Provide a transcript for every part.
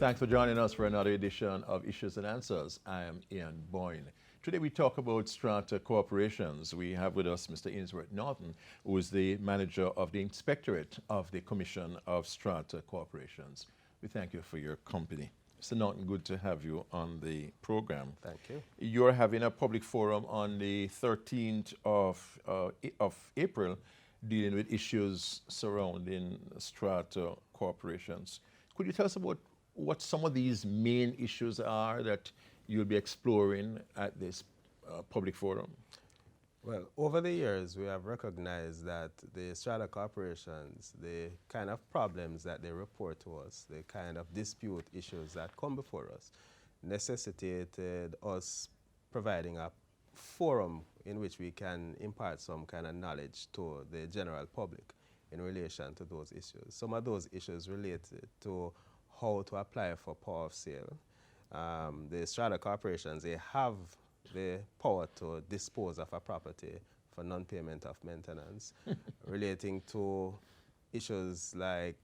Thanks for joining us for another edition of Issues and Answers. I am Ian Boyne. Today we talk about strata corporations. We have with us Mr. Ainsworth Norton, who is the manager of the Inspectorate of the Commission of Strata Corporations. We thank you for your company. Mr. Norton, good to have you on the program. Thank you. You're having a public forum on the 13th of April dealing with issues surrounding strata corporations. Could you tell us about what some of these main issues are that you'll be exploring at this public forum? Well, over the years, we have recognized that the strata corporations, the kind of problems that they report to us, the kind of dispute issues that come before us, necessitated us providing a forum in which we can impart some kind of knowledge to the general public in relation to those issues. Some of those issues related to how to apply for power of sale. The strata corporations, they have the power to dispose of a property for non-payment of maintenance, relating to issues like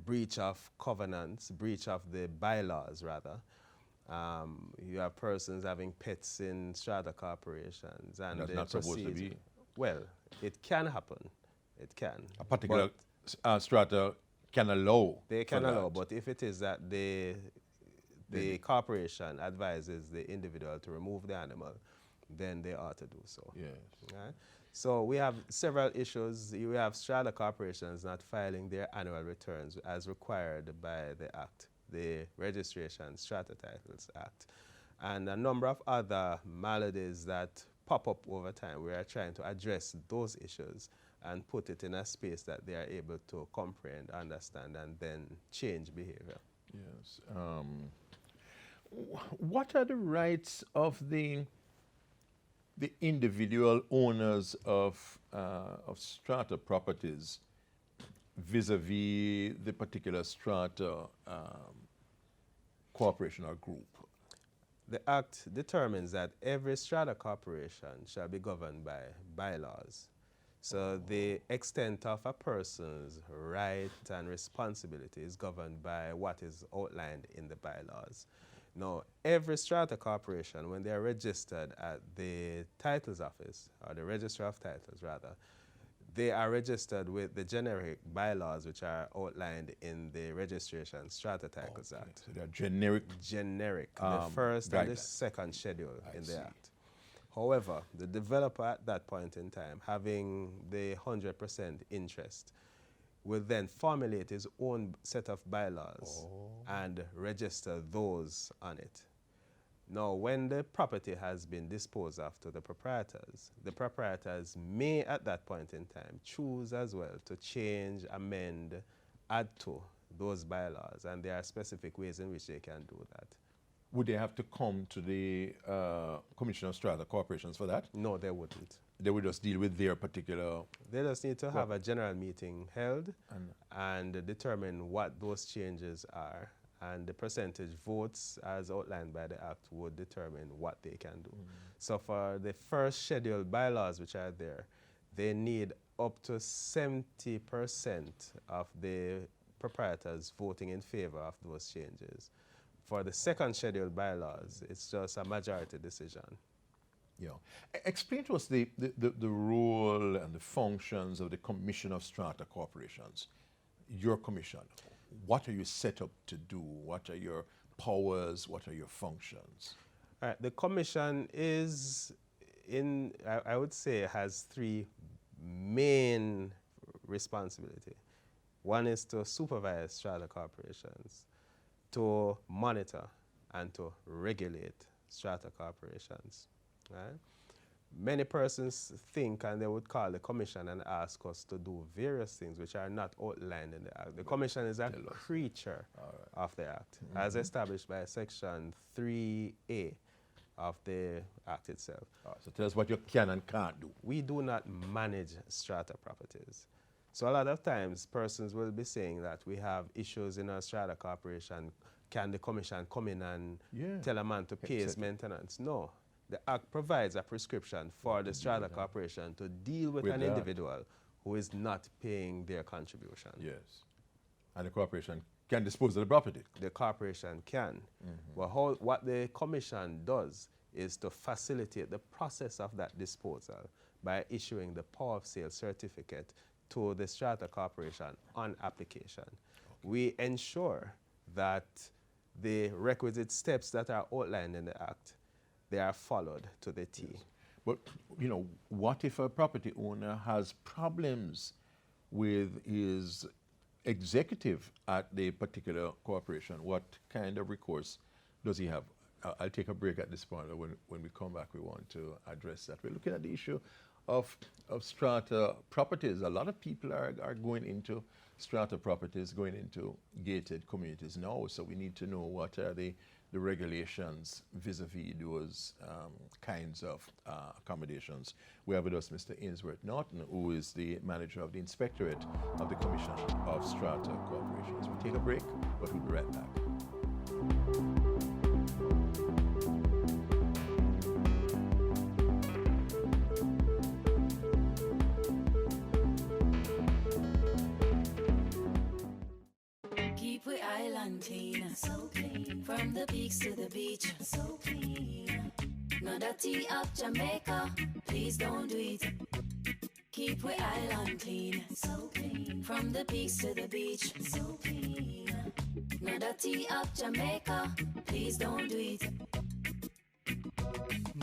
breach of covenants, breach of the bylaws rather. You have persons having pets in strata corporations, and that's not supposed to be. Well, it can happen. It can. A particular strata can allow. They can allow, but if it is that the corporation advises the individual to remove the animal, then they ought to do so. Yes. Right? So we have several issues. You have strata corporations not filing their annual returns as required by the Act, the Registration Strata Titles Act, and a number of other maladies that pop up over time. We are trying to address those issues and put it in a space that they are able to comprehend, understand, and then change behavior. Yes. What are the rights of the individual owners of strata properties vis-a-vis the particular strata corporation or group? The Act determines that every strata corporation shall be governed by bylaws. So the extent of a person's right and responsibility is governed by what is outlined in the bylaws. Now, every strata corporation, when they are registered at the titles office, or the registrar of titles rather, they are registered with the generic bylaws which are outlined in the Registration Strata Titles Act. So they are generic? Generic, the first and the second schedule in the Act. However, the developer at that point in time, having the 100% interest, will then formulate his own set of bylaws and register those on it. Now, when the property has been disposed of to the proprietors may at that point in time choose as well to change, amend, add to those bylaws, and there are specific ways in which they can do that. Would they have to come to the Commission of Strata Corporations for that? No, they wouldn't. They would just deal with their particular... They just need to have a general meeting held and determine what those changes are, and the percentage votes as outlined by the Act would determine what they can do. So for the first scheduled bylaws which are there, they need up to 70% of the proprietors voting in favor of those changes. For the second scheduled bylaws, it's just a majority decision. Yeah. Explain to us the role and the functions of the Commission of Strata Corporations, your commission. What are you set up to do? What are your powers? What are your functions? All right. The commission is I would say, has three main responsibilities. One is to supervise strata corporations, to monitor and to regulate strata corporations. Right? Many persons think, and they would call the commission and ask us to do various things which are not outlined in the Act. The commission is a creature of the Act, as established by Section 3A of the Act itself. So tell us what you can and can't do. We do not manage strata properties. So a lot of times persons will be saying that we have issues in our strata corporation. Can the commission come in and tell a man to pay his maintenance? No. The Act provides a prescription for the strata corporation to deal with an individual who is not paying their contribution. Yes. And the corporation can dispose of the property. The corporation can. Well, what the commission does is to facilitate the process of that disposal by issuing the power of sale certificate to the strata corporation on application. We ensure that the requisite steps that are outlined in the Act, they are followed to the T. Yes. But, you know, what if a property owner has problems with his executive at the particular corporation? What kind of recourse does he have? I'll take a break at this point. When we come back, we want to address that. We're looking at the issue of strata properties. A lot of people are going into strata properties, going into gated communities now, so we need to know what are the regulations vis-a-vis those kinds of accommodations. We have with us Mr. Ainsworth Norton, who is the manager of the Inspectorate of the Commission of Strata Corporations. We'll take a break, but we'll be right back. Keep we island clean, so clean. From the peaks to the beach, so clean. No dirty up Jamaica, please don't do it. Keep we island clean, so clean. From the peaks to the beach, so clean. No dirty up Jamaica, please don't do it.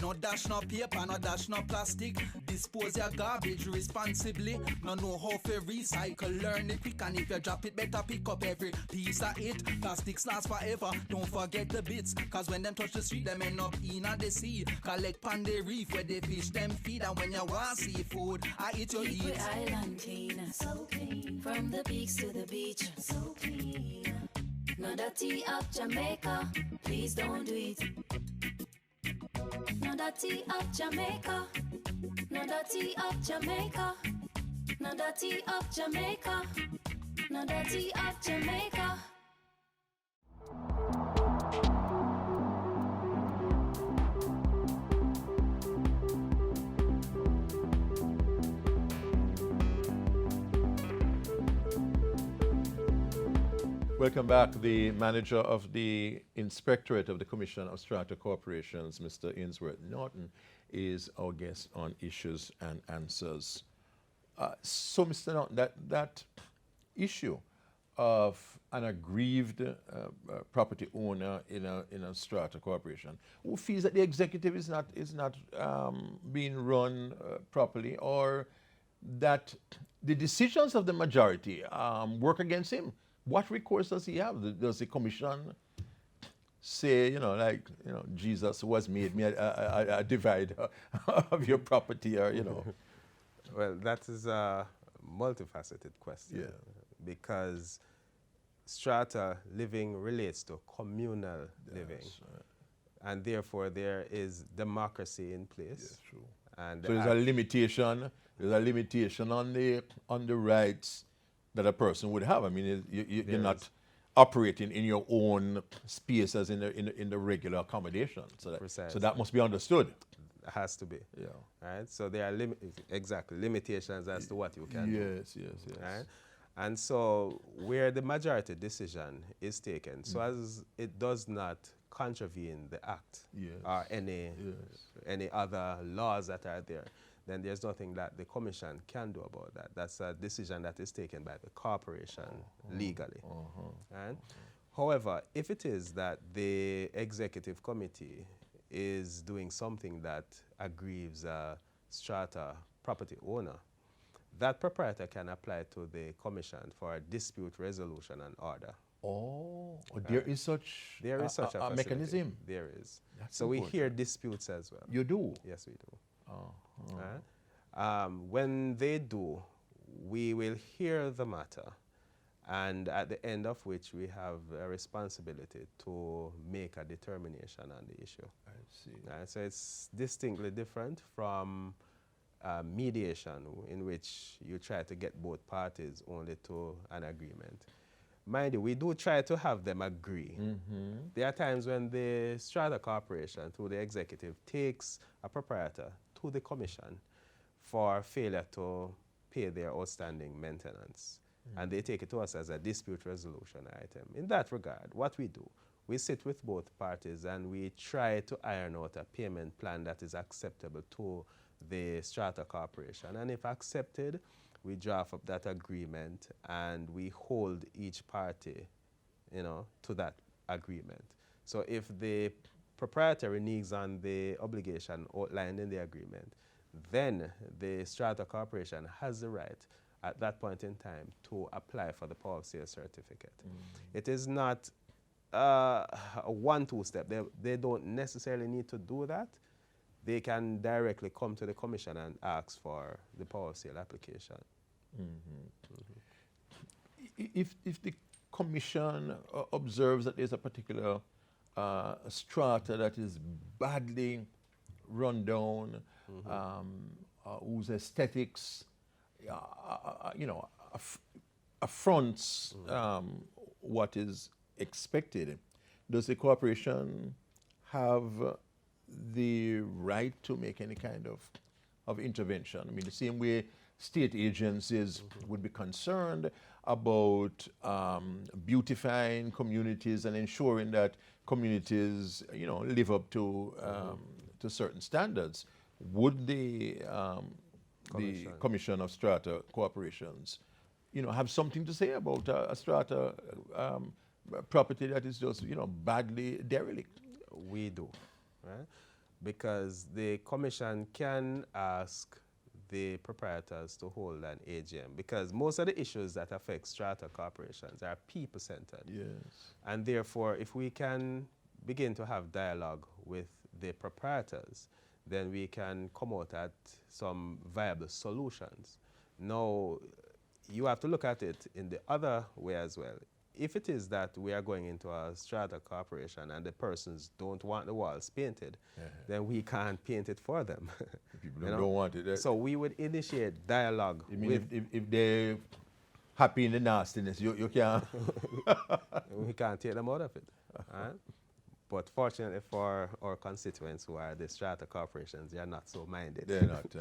No dash, no paper, no dash, no plastic. Dispose your garbage responsibly. No know how to recycle, learn it quick. And if you drop it, better pick up every piece of it. Plastics last forever, don't forget the bits. Cause when them touch the street, them end up in the sea. Collect pan the reef where they fish them feed. And when you want seafood, I eat your Keep eat. we island clean, so clean. From the peaks to the beach, so clean. No dirty up Jamaica, please don't do it. No dirty up Jamaica, no dirty up Jamaica, no dirty up Jamaica, no dirty up Jamaica. Welcome back. The manager of the Inspectorate of the Commission of Strata Corporations, Mr. Ainsworth Norton, is our guest on Issues and Answers. So, Mr. Norton, that issue of an aggrieved property owner in a strata corporation who feels that the executive is not being run properly, or that the decisions of the majority work against him. What recourse does he have? Does the commission say, Jesus was made me a divider of your property, or, Well, that is a multifaceted question. Yeah. Because strata living relates to communal living. Right. And therefore there is democracy in place. Yes, true. And So there's a limitation. There's a limitation on the rights that a person would have. I mean, you're not operating in your own space as in the regular accommodation. So that must be understood. has to be. Yeah. Right? So there are limitations as to what you can do. Yes. Right? And so where the majority decision is taken, so as it does not contravene the Act or any other laws that are there, then there's nothing that the commission can do about that. That's a decision that is taken by the corporation legally. Right? However, if it is that the executive committee is doing something that aggrieves a strata property owner, that proprietor can apply to the commission for a dispute resolution and order. There is such There is such a mechanism. There is. That's so important. we hear disputes as well. You do? Yes, we do. When they do, we will hear the matter, and at the end of which we have a responsibility to make a determination on the issue. I see. So it's distinctly different from mediation, in which you try to get both parties only to an agreement. Mind you, we do try to have them agree. There are times when the strata corporation, through the executive, takes a proprietor to the commission for failure to pay their outstanding maintenance. and they take it to us as a dispute resolution item. In that regard, what we do, we sit with both parties and we try to iron out a payment plan that is acceptable to the strata corporation. And if accepted, we draft up that agreement and we hold each party, to that agreement. So if the proprietor reneges on the obligation outlined in the agreement, then the strata corporation has the right at that point in time to apply for the power of sale certificate. It is not a 1-2 step. They don't necessarily need to do that. They can directly come to the commission and ask for the power of sale application. If the commission observes that there's a particular strata that is badly run down, whose aesthetics, affronts what is expected, does the corporation have the right to make any kind of intervention? I mean, the same way state agencies would be concerned about beautifying communities and ensuring that communities, live up to certain standards. Would the Commission of Strata Corporations, have something to say about a strata property that is just, badly derelict? We do, right? Because the commission can ask the proprietors to hold an AGM, because most of the issues that affect strata corporations are people-centered. Yes. And therefore, if we can begin to have dialogue with the proprietors, then we can come out at some viable solutions. Now, you have to look at it in the other way as well. If it is that we are going into a strata corporation and the persons don't want the walls painted, then we can't paint it for them. People don't want it. So we would initiate dialogue. I mean, if they're happy in the nastiness, you can't. We can't take them out of it. Right? But fortunately for our constituents who are the strata corporations, they are not so minded. They're not.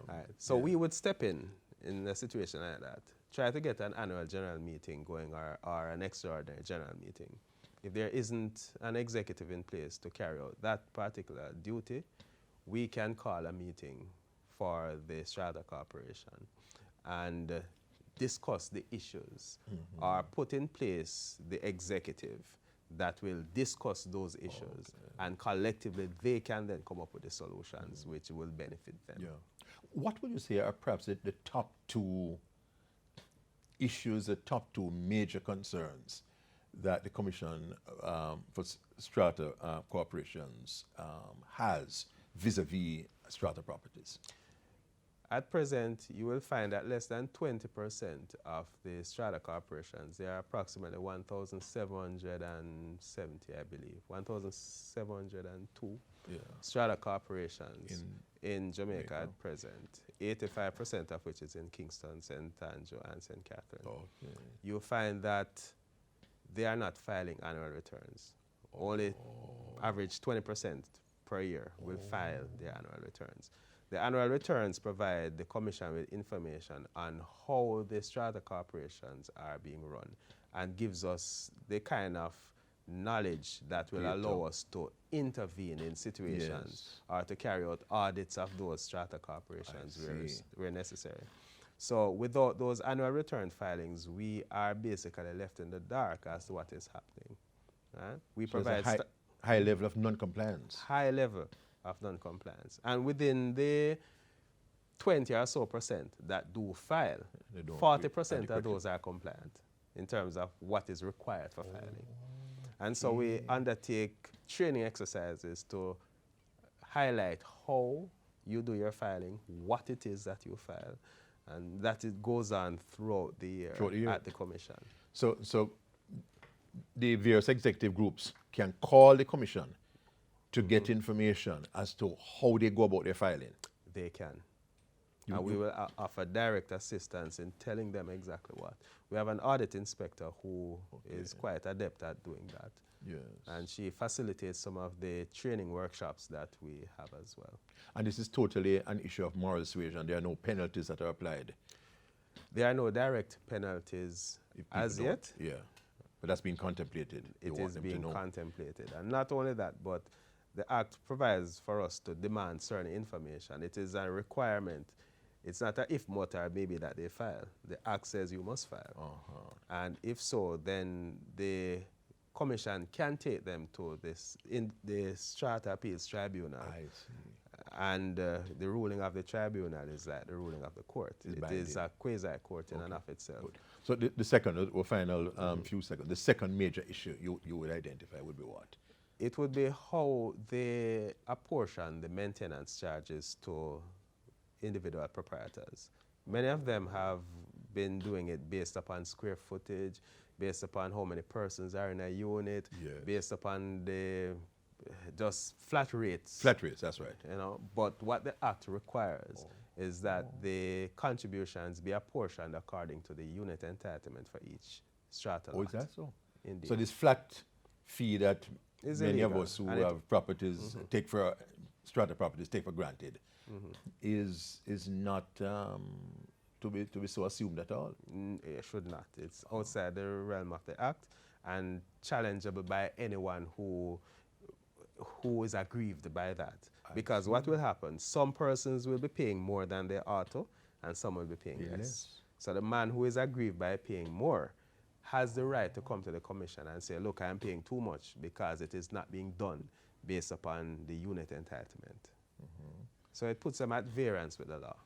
Right. So we would step in a situation like that, try to get an annual general meeting going or an extraordinary general meeting. If there isn't an executive in place to carry out that particular duty, we can call a meeting for the strata corporation and discuss the issues or put in place the executive that will discuss those issues, and collectively they can then come up with the solutions which will benefit them. Yeah. What would you say are perhaps the top two issues, the top two major concerns that the Commission for Strata Corporations has vis-a-vis strata properties? At present, you will find that less than 20% of the strata corporations, there are approximately 1,770, I believe, 1,702 strata corporations in Jamaica at present, 85% of which is in Kingston, St. Andrew, and St. Catherine. Okay. You'll find that they are not filing annual returns. Only average 20% per year will file their annual returns. The annual returns provide the Commission with information on how the strata corporations are being run and gives us the kind of knowledge that will allow us to intervene in situations or to carry out audits of those strata corporations where necessary. So without those annual return filings, we are basically left in the dark as to what is happening. Right? We provide high level of non-compliance. High level of non-compliance. And within the 20 or so % that do file, 40% of those are compliant in terms of what is required for filing. And so we undertake training exercises to highlight how you do your filing, what it is that you file, and that it goes on throughout the year at the Commission. So the various executive groups can call the Commission to get information as to how they go about their filing? They can. And we will offer direct assistance in telling them exactly what. We have an audit inspector who is quite adept at doing that. Yes. And she facilitates some of the training workshops that we have as well. And this is totally an issue of moral suasion. There are no penalties that are applied. There are no direct penalties If people as don't. yet. Yeah. But that's being contemplated. You It want is them to being know. contemplated. And not only that, but the Act provides for us to demand certain information. It is a requirement. It's not a if, but, or maybe that they file. The Act says you must file. Uh-huh. And if so, then the Commission can take them to the Strata Appeals Tribunal. I see. And the ruling of the tribunal is like the ruling of the court. It is a quasi-court in and of itself. Good. So the second, or final few seconds, the second major issue you would identify would be what? It would be how they apportion the maintenance charges to individual proprietors. Many of them have been doing it based upon square footage, based upon how many persons are in a unit, Yes. based upon the just flat rates. Flat rates, that's right. You know, but what the Act requires is that the contributions be apportioned according to the unit entitlement for each strata Oh, lot. is that so? Indeed. So this flat fee that Is many of illegal. us who And it- have properties take for strata properties take for granted is not to be so assumed at all. It should not. It's outside the realm of the Act and challengeable by anyone who is aggrieved by that. Because what will happen, some persons will be paying more than they ought to, and some will be paying less. Yes. So the man who is aggrieved by paying more has the right to come to the Commission and say, look, I am paying too much because it is not being done based upon the unit entitlement. So it puts them at variance with the law.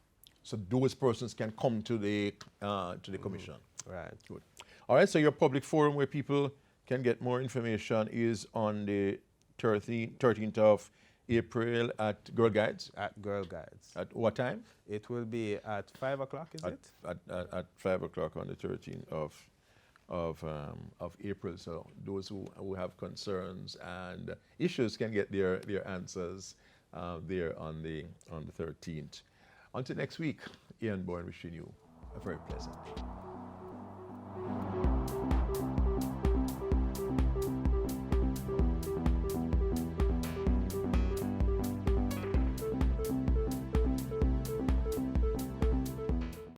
So those persons can come to the commission. Right. Good. All right, so your public forum where people can get more information is on the 13th of April at Girl Guides. At Girl Guides. At what time? It will be at 5 o'clock, is it? At 5 o'clock on the 13th of April. So those who have concerns and issues can get their answers there on the 13th. Until next week, Ian Bourne wishing you a very pleasant day.